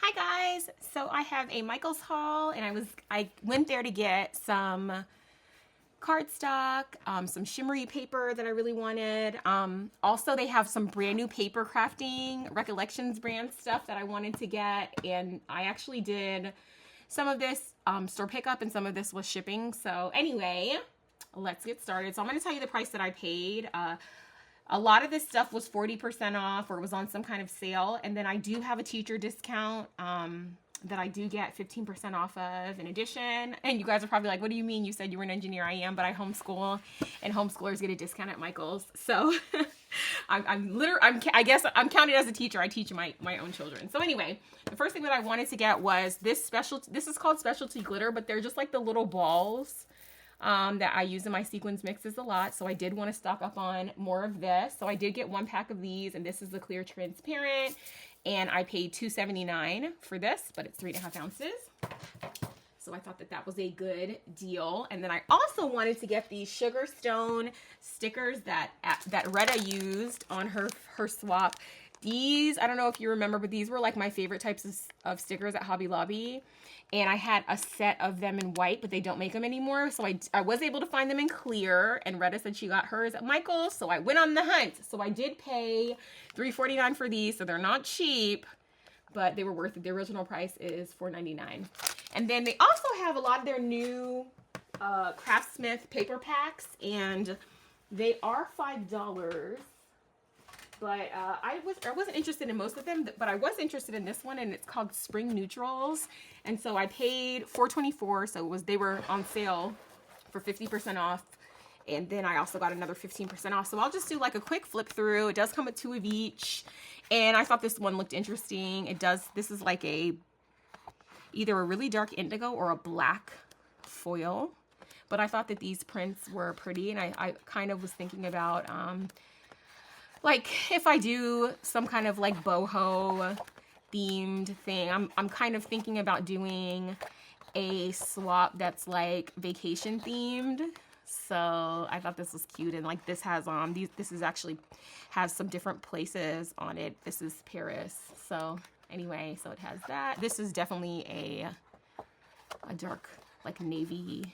Hi guys! So I have a Michael's haul and I went there to get some cardstock, some shimmery paper that I really wanted. Also they have some brand new paper crafting Recollections brand stuff that I wanted to get, and I actually did some of this store pickup and some of this was shipping. So anyway, let's get started. So I'm going to tell you the price that I paid. A lot of this stuff was 40% off or was on some kind of sale. And then I do have a teacher discount that I do get 15% off of in addition. And you guys are probably like, what do you mean? You said you were an engineer. I am, but I homeschool and homeschoolers get a discount at Michael's. So I guess I'm counted as a teacher. I teach my own children. So anyway, the first thing that I wanted to get was this is called specialty glitter, but they're just like the little balls that I use in my sequins mixes a lot. So I did want to stock up on more of this. So I did get one pack of these, and this is the clear transparent, and I paid $2.79 for this, but it's 3.5 ounces. So I thought that that was a good deal. And then I also wanted to get these Sugar Stone stickers that Retta used on her swap. These, I don't know if you remember, but these were like my favorite types of stickers at Hobby Lobby. And I had a set of them in white, but they don't make them anymore. So I was able to find them in clear, and Retta said she got hers at Michael's. So I went on the hunt. So I did pay $3.49 for these, so they're not cheap, but they were worth it. The original price is $4.99. And then they also have a lot of their new Craftsmith paper packs, and they are $5. But I wasn't interested in most of them, but I was interested in this one, and it's called Spring Neutrals. And so I paid $4.24, so they were on sale for 50% off. And then I also got another 15% off. So I'll just do like a quick flip through. It does come with 2 of each. And I thought this one looked interesting. This is like either a really dark indigo or a black foil. But I thought that these prints were pretty, and I kind of was thinking about like if I do some kind of like boho themed thing, I'm kind of thinking about doing a swap that's like vacation themed. So I thought this was cute, and like this has this is actually has some different places on it. This is Paris. So anyway, so it has that. This is definitely a dark like navy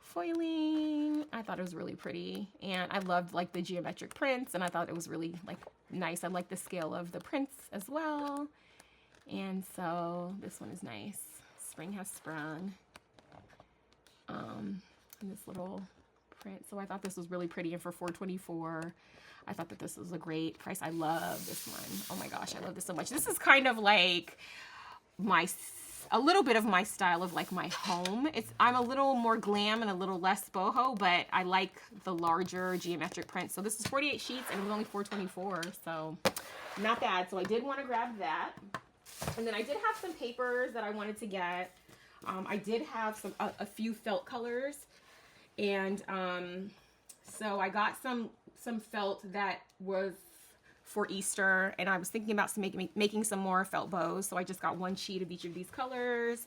foiling. I thought it was really pretty, and I loved like the geometric prints, and I thought it was really like nice. I like the scale of the prints as well, and so this one is nice. Spring has sprung. And this little print. So I thought this was really pretty, and for $4.24, I thought that this was a great price. I love this one. Oh my gosh, I love this so much. This is kind of like a little bit of my style of like my home. I'm a little more glam and a little less boho, but I like the larger geometric print. So this is 48 sheets, and it was only $4.24, so not bad. So I did want to grab that. And then I did have some papers that I wanted to get. I did have a few felt colors, and so I got some felt that was for Easter, and I was thinking about making some more felt bows. So I just got 1 sheet of each of these colors,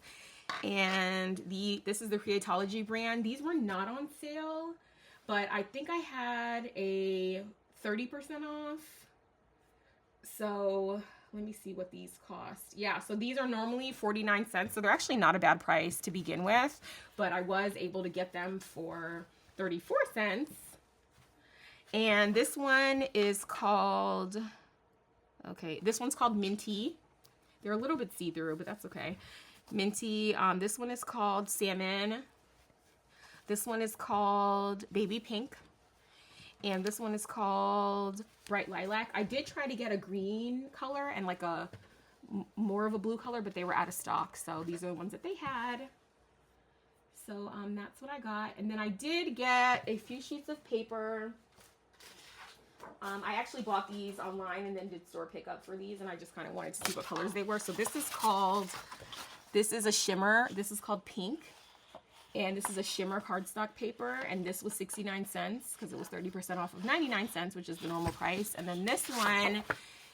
and this is the Creatology brand. These were not on sale, but I think I had a 30% off. So let me see what these cost. Yeah, so these are normally 49 cents, so they're actually not a bad price to begin with, but I was able to get them for 34 cents. And this one is called, this one's called Minty. They're a little bit see-through, but that's okay. Minty. This one is called Salmon. This one is called Baby Pink. And this one is called Bright Lilac. I did try to get a green color and like more of a blue color, but they were out of stock. So these are the ones that they had. So that's what I got. And then I did get a few sheets of paper. I actually bought these online and then did store pickup for these, and I just kind of wanted to see what colors they were. So this is a shimmer. This is called Pink. And this is a shimmer cardstock paper, and this was 69 cents because it was 30% off of 99 cents, which is the normal price. And then this one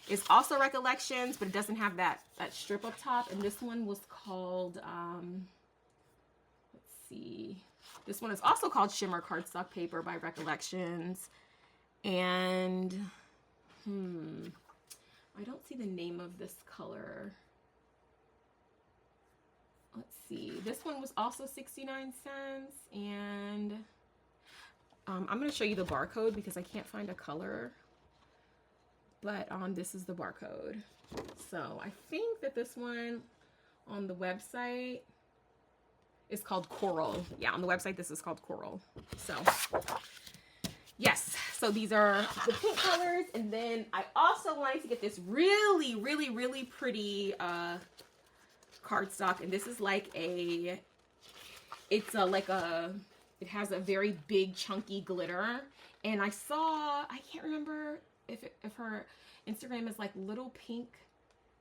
is also Recollections, but it doesn't have that strip up top. And this one was called, let's see. This one is also called Shimmer Cardstock Paper by Recollections. And, I don't see the name of this color. let's see. This one was also 69 cents. And I'm going to show you the barcode because I can't find a color. But this is the barcode. So I think that this one on the website is called Coral. Yeah, on the website, this is called Coral. So, yes. So these are the pink colors. And then I also wanted to get this really, really, really pretty cardstock. And this is like it has a very big chunky glitter. And I can't remember if her Instagram is like Little Pink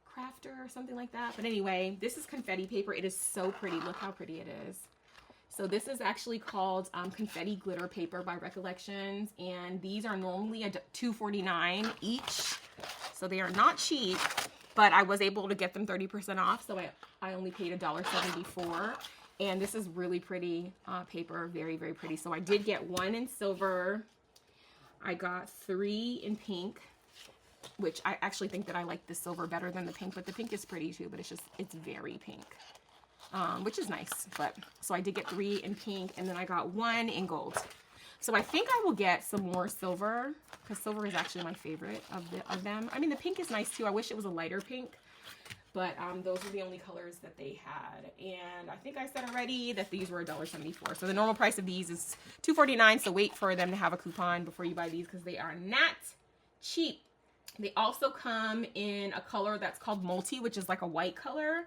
Crafter or something like that. But anyway, this is confetti paper. It is so pretty. Look how pretty it is. So this is actually called confetti glitter paper by Recollections, and these are normally $2.49 each. So they are not cheap, but I was able to get them 30% off. So I only paid $1.74. And this is really pretty paper, very, very pretty. So I did get one in silver. I got 3 in pink, which I actually think that I like the silver better than the pink, but the pink is pretty too, but it's very pink, which is nice. But so I did get 3 in pink, and then I got 1 in gold. So I think I will get some more silver, because silver is actually my favorite of them. I mean, the pink is nice too. I wish it was a lighter pink, but those are the only colors that they had. And I think I said already that these were $1.74. So the normal price of these is $2.49. So wait for them to have a coupon before you buy these, because they are not cheap. They also come in a color that's called multi, which is like a white color.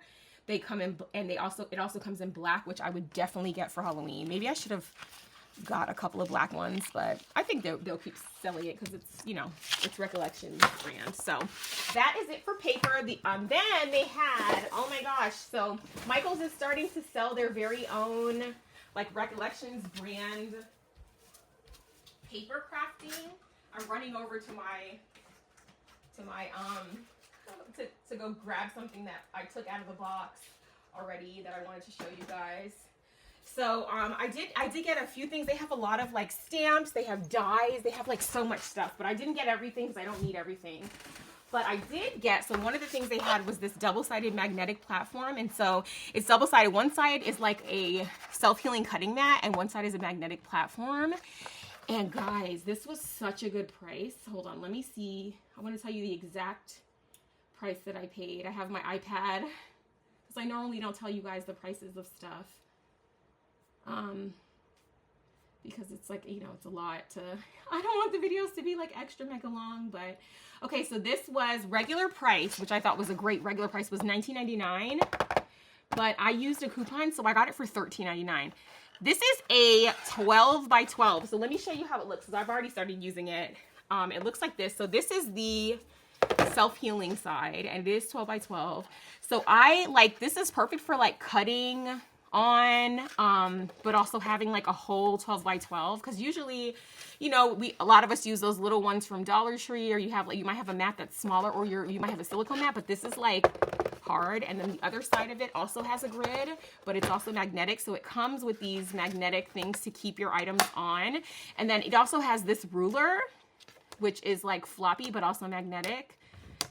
They come in, and it also comes in black, which I would definitely get for Halloween. Maybe I should have got a couple of black ones, but I think they'll keep selling it because it's, you know, it's Recollections brand. So that is it for paper. Then they had, oh my gosh, so Michael's is starting to sell their very own like Recollections brand paper crafting. I'm running over to go grab something that I took out of the box already that I wanted to show you guys. So I did get a few things. They have a lot of like stamps, they have dies, they have like so much stuff, but I didn't get everything because I don't need everything. But I did get, so one of the things they had was this double-sided magnetic platform. And so it's double-sided. One side is like a self-healing cutting mat, and one side is a magnetic platform. And guys, this was such a good price. Hold on, let me see. I want to tell you the exact price that I paid. I have my iPad, because I normally don't tell you guys the prices of stuff. Because it's like, you know, it's a lot to, I don't want the videos to be like extra mega long, but okay, so this was regular price, which I thought was a great regular price, was $19.99, but I used a coupon, so I got it for $13.99. This is a 12 by 12. So let me show you how it looks, because I've already started using it. It looks like this. So this is the self-healing side, and it is 12 by 12. So I like, this is perfect for like cutting on, but also having like a whole 12 by 12, because usually, you know, a lot of us use those little ones from Dollar Tree, or you might have a mat that's smaller, or you might have a silicone mat, but this is like hard. And then the other side of it also has a grid, but it's also magnetic, so it comes with these magnetic things to keep your items on. And then it also has this ruler, which is like floppy but also magnetic.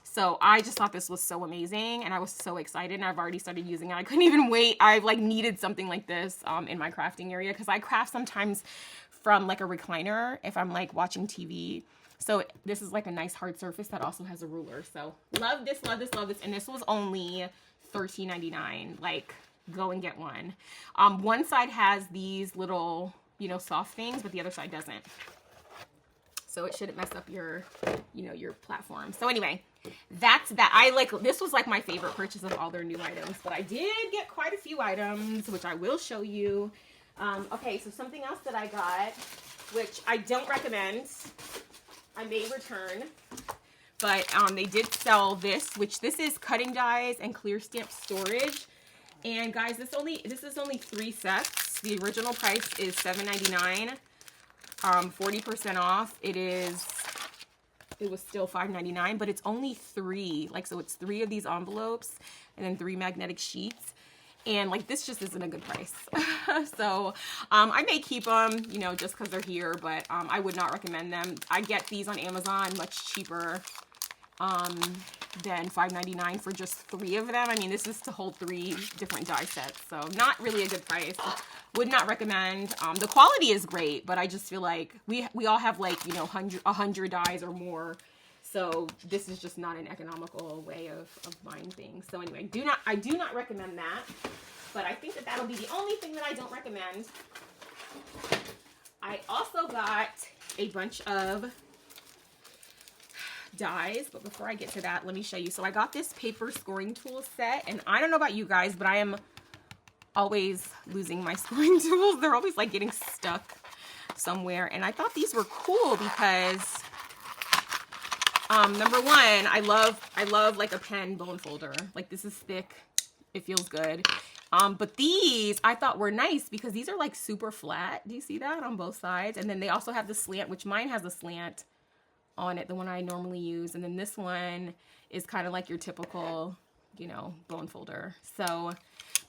So I just thought this was so amazing, and I was so excited, and I've already started using it. I couldn't even wait. I've like needed something like this in my crafting area, because I craft sometimes from like a recliner if I'm like watching TV. So this is like a nice hard surface that also has a ruler. So love this, love this, love this. And this was only $13.99. Like, go and get one. One side has these little, you know, soft things, but the other side doesn't. So it shouldn't mess up your, you know, your platform. So anyway, that's that. This was like my favorite purchase of all their new items, but I did get quite a few items, which I will show you. Okay, so something else that I got, which I don't recommend, I may return, but they did sell this, which this is cutting dies and clear stamp storage. And guys, this is only 3 sets. The original price is $7.99. 40% off. It was still $5.99, but it's only 3. Like, so it's 3 of these envelopes and then 3 magnetic sheets. And like, this just isn't a good price. So I may keep them, you know, just because they're here, but I would not recommend them. I get these on Amazon much cheaper. than $5.99 for just 3 of them. I mean, this is to hold 3 different die sets, so not really a good price. Would not recommend. The quality is great, but I just feel like we all have like, you know, 100 dies or more. So this is just not an economical way of buying things. So anyway, I do not recommend that. But I think that that'll be the only thing that I don't recommend. I also got a bunch of dies, but before I get to that, let me show you. So I got this paper scoring tool set, and I don't know about you guys, but I am always losing my scoring tools. They're always like getting stuck somewhere, and I thought these were cool because number one, I love like a pen bone folder. Like, this is thick, it feels good. But these I thought were nice because these are like super flat. Do you see that on both sides? And then they also have the slant, which mine has a slant on it, the one I normally use. And then this one is kind of like your typical, you know, bone folder. So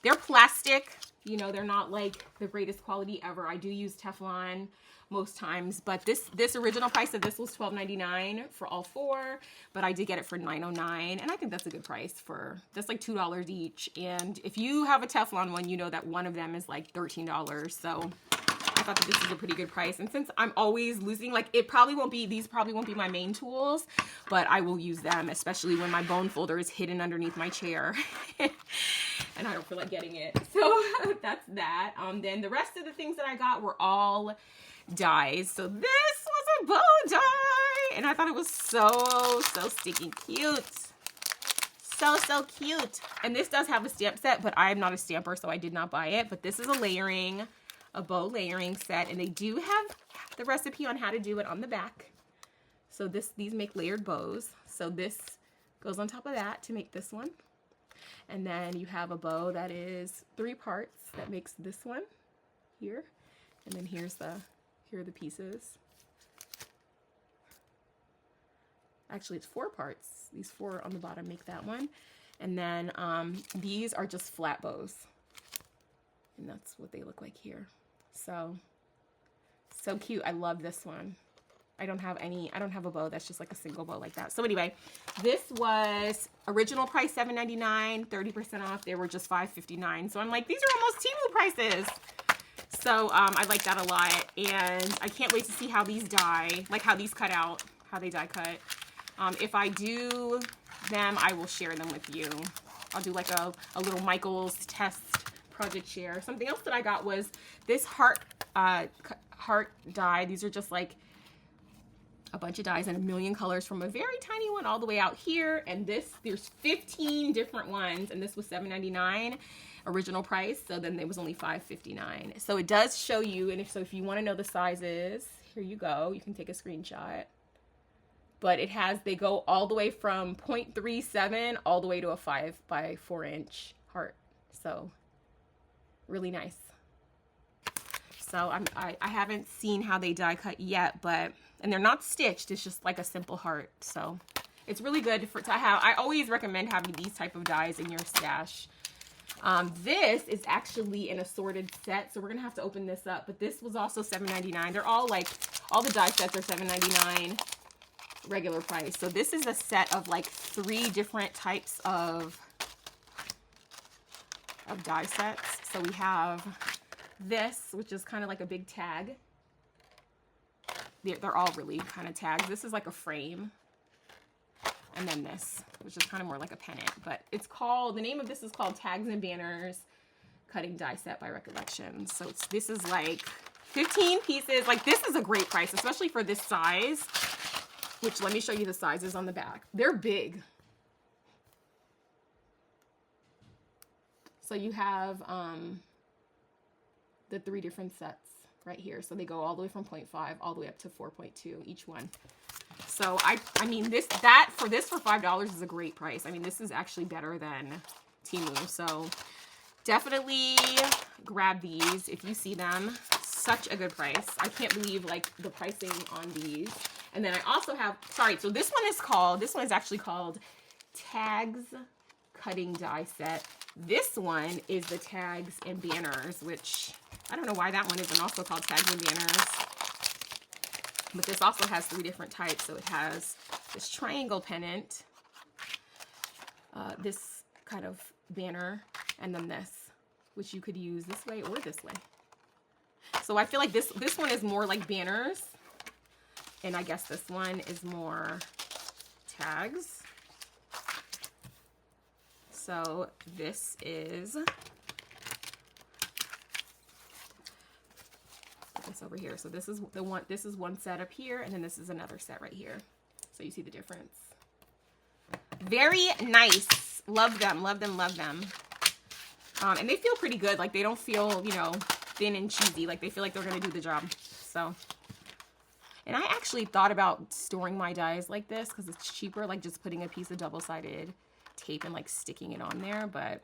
they're plastic, you know, they're not like the greatest quality ever. I do use Teflon most times, but this original price of this was $12.99 for all 4, but I did get it for $9.09, and I think that's a good price for that's like $2 each. And if you have a Teflon one, you know that one of them is like $13. So I thought that this is a pretty good price. And since I'm always losing, like, these probably won't be my main tools, but I will use them, especially when my bone folder is hidden underneath my chair and I don't feel like getting it. So that's that. Then the rest of the things that I got were all dies. So this was a bow die, and I thought it was so stinking cute. So cute. And this does have a stamp set, but I'm not a stamper, so I did not buy it. But this is a bow layering set, and they do have the recipe on how to do it on the back. So these make layered bows. So this goes on top of that to make this one. And then you have a bow that is 3 parts that makes this one here. And then here are the pieces. Actually, it's 4 parts. These 4 on the bottom make that one. And then these are just flat bows. And that's what they look like here. So cute. I love this one. I don't have a bow that's just like a single bow like that. So anyway, this was original price $7.99, 30% off. They were just $5.59. So I'm like, these are almost Temu prices. So I like that a lot, and I can't wait to see how these die, like how these cut out, how they die cut. If I do them, I will share them with you. I'll do like a little Michael's test project share. Something else that I got was this heart die. These are just like a bunch of dies in a million colors, from a very tiny one all the way out here. And there's 15 different ones, and this was $7.99 original price. So then it was only $5.59. So it does show you, and if you want to know the sizes, here you go. You can take a screenshot. But they go all the way from 0.37 all the way to a 5 by 4 inch heart. So really nice. So I haven't seen how they die cut yet, and they're not stitched. It's just like a simple heart. So it's really good to have. I always recommend having these type of dies in your stash. This is actually an assorted set, so we're gonna have to open this up. But this was also $7.99. They're all like, all the die sets are $7.99 regular price. So this is a set of like 3 different types of die sets. So we have this, which is kind of like a big tag. They're all really kind of tags. This is like a frame. And then this, which is kind of more like a pennant. But the name of this is called Tags and Banners Cutting Die Set by Recollection. So this is like 15 pieces. Like, this is a great price, especially for this size. Which, let me show you the sizes on the back. They're big. So you have the 3 different sets right here. So they go all the way from 0.5 all the way up to 4.2 each one. So I mean, for $5 is a great price. I mean, this is actually better than Temu. So definitely grab these if you see them. Such a good price. I can't believe like the pricing on these. And then I also have, so this one is actually called Tags Cutting Die Set. This one is the Tags and Banners, which I don't know why that one isn't also called Tags and Banners. But this also has 3 different types. So it has this triangle pennant. this kind of banner, and then this, which you could use this way or this way. So I feel like this one is more like banners, and I guess this one is more tags. So this is this over here. So this is the one. This is one set up here, and then this is another set right here. So you see the difference. Very nice. Love them. Love them. Love them. And they feel pretty good. Like they don't feel, you know, thin and cheesy. Like they feel like they're gonna do the job. So. And I actually thought about storing my dies like this because it's cheaper, like just putting a piece of double-sided tape and like sticking it on there, but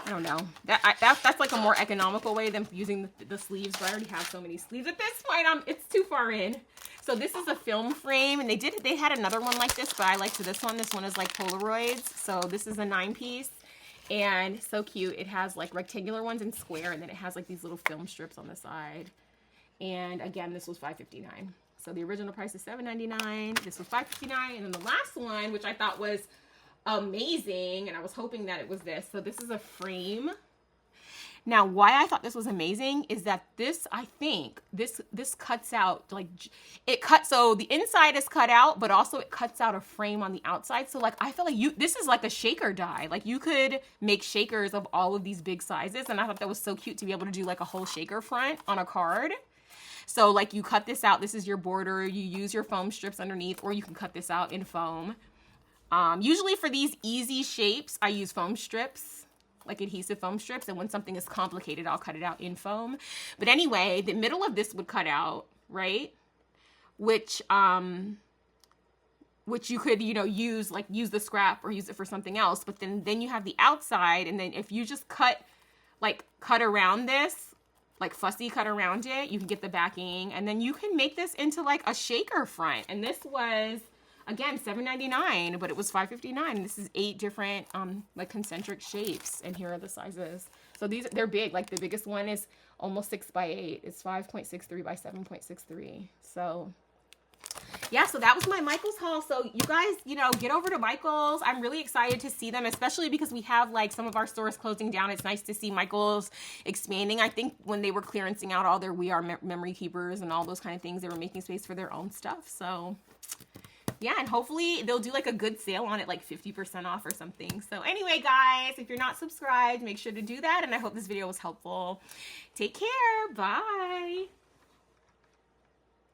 I don't know. That's like a more economical way than using the sleeves, but I already have so many sleeves at this point. It's too far in. So this is a film frame, and they had another one like this, but I liked this one. This one is like Polaroids. So this is a 9-piece, and so cute. It has like rectangular ones and square, and then it has like these little film strips on the side. And again, this was $5.59. So the original price is $7.99. This was $5.59. And then the last one, which I thought was amazing, and I was hoping that it was this. So this is a frame. Now, why I thought this was amazing is that this, I think, this cuts out, like, so the inside is cut out, but also it cuts out a frame on the outside. So, like, I feel like this is like a shaker die. Like, you could make shakers of all of these big sizes, and I thought that was so cute to be able to do, like, a whole shaker front on a card. So like you cut this out, this is your border, you use your foam strips underneath, or you can cut this out in foam. Usually for these easy shapes, I use foam strips, like adhesive foam strips, and when something is complicated, I'll cut it out in foam. But anyway, the middle of this would cut out, right? Which you could, you know, use the scrap or use it for something else. But then you have the outside, and then if you just cut around this, like fussy cut around it, you can get the backing, and then you can make this into like a shaker front. And this was, again, $7.99, but it was $5.59. This is 8 different like concentric shapes, and here are the sizes. So they're big. Like the biggest one is almost 6 by 8. It's 5.63 by 7.63. So yeah, so that was my Michaels haul. So you guys, you know, get over to Michaels. I'm really excited to see them, especially because we have like some of our stores closing down. It's nice to see Michaels expanding. I think when they were clearancing out all their We Are memory keepers and all those kind of things, they were making space for their own stuff. So yeah, and hopefully they'll do like a good sale on it, like 50% off or something. So anyway, guys, if you're not subscribed, make sure to do that. And I hope this video was helpful. Take care. Bye.